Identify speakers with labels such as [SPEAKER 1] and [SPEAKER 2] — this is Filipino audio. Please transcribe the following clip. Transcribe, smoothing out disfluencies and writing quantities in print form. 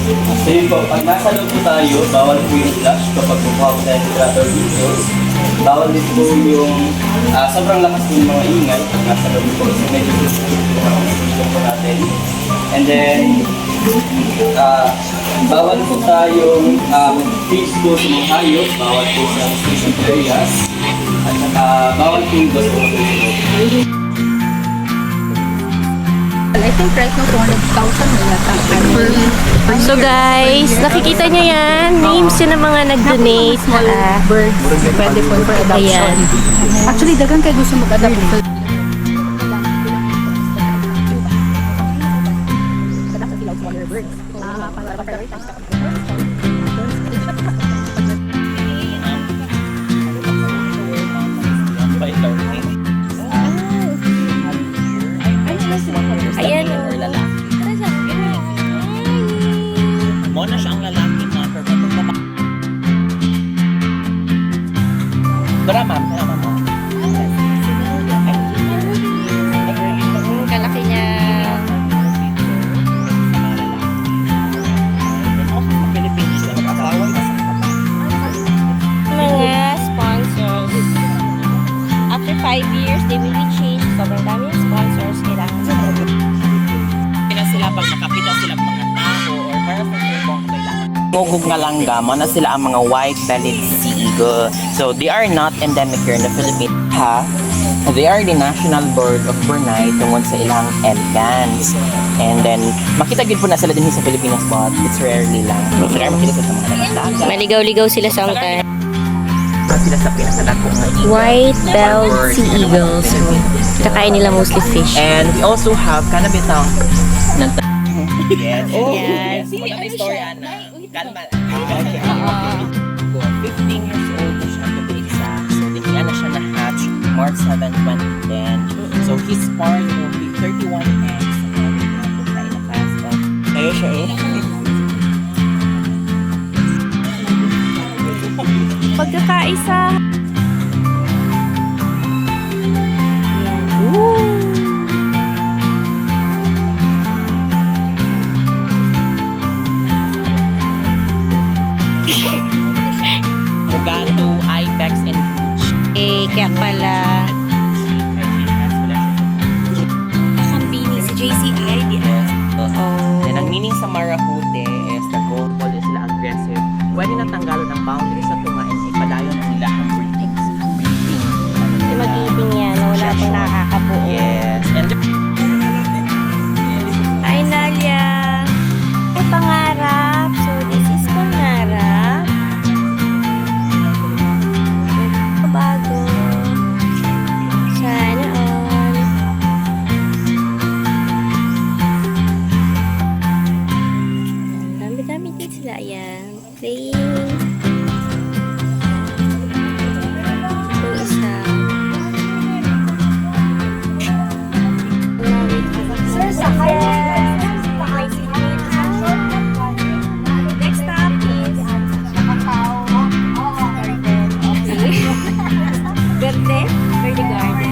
[SPEAKER 1] So yun po, pag nasa loob po tayo, bawal po yung flash kapag bumawa po tayo sa ventilator dito. Bawal din po yung sobrang lakas po yung mga ingay pag nasa loob po. So medyo po natin. And then, bawal po tayong fish po sa mga hayop, bawal po sa restricted areas, at saka bawal po yung gas po sa loob.
[SPEAKER 2] I think right now 200,000 na yata.
[SPEAKER 3] So guys, nakikita niyo yan. Names yun ng mga nag-donate.
[SPEAKER 2] Small birds. Pwede po for adoption.
[SPEAKER 3] Ayan.
[SPEAKER 2] Actually, dagang kayo gusto mag-adopt.
[SPEAKER 3] Ayan.
[SPEAKER 4] Mo na siya ang lalaki na perfect na Dara ma'am, mo.
[SPEAKER 3] Kalaki niya. Mga sponsors. After 5 years, they will be changed. Sobrang dami yung sponsors. Kailangan sa
[SPEAKER 4] Kaya sila pag nakapita sila mga tao or parang kailangan. Ngugog nga langga, mo na sila ang mga white-bellied sea eagle. So they are not endemic here in the Philippines. They are the national bird of Brunei tungkol sa ilang elegance. And then, makita gid po na sila din sa Pilipinas but it's rarely lang. So rare makita sila sa mga dagat.
[SPEAKER 3] Maligaw-ligaw sila sometimes.
[SPEAKER 4] Sila sa pinakadagong nga eagle.
[SPEAKER 3] White-belled sea eagles. Kakain nila mostly fish.
[SPEAKER 4] And we also have kanabitang Yes. Oh,
[SPEAKER 3] Yes.
[SPEAKER 4] See, ano story, Ana? Kalma. Okay. 15 years old na siya to be exact. So, hindi na siya na-hatch March 7, 2010. So, his part will be 31 eggs. Kaya siya eh.
[SPEAKER 3] Pagkakaisa.
[SPEAKER 4] Mugato, ibex, and gooch.
[SPEAKER 3] Eh, kaya pala. Kambini si JCI.
[SPEAKER 4] Then, ang meaning sa Marahute is the goal is sila aggressive. Pwede na tanggalon ang boundaries sa tunga and ipadayon ang nila ang breeding.
[SPEAKER 3] Kasi mag-iiping yan na wala pang nakakabuo.
[SPEAKER 4] Yes. And
[SPEAKER 3] Hi, Nalia. Ay, pangarap. So, this is pangarap. Bago. Sana all. Dami-dami din sila. Ayan. Playing. Ito isa. Sir, sa next stop is Verde? Verde Garden.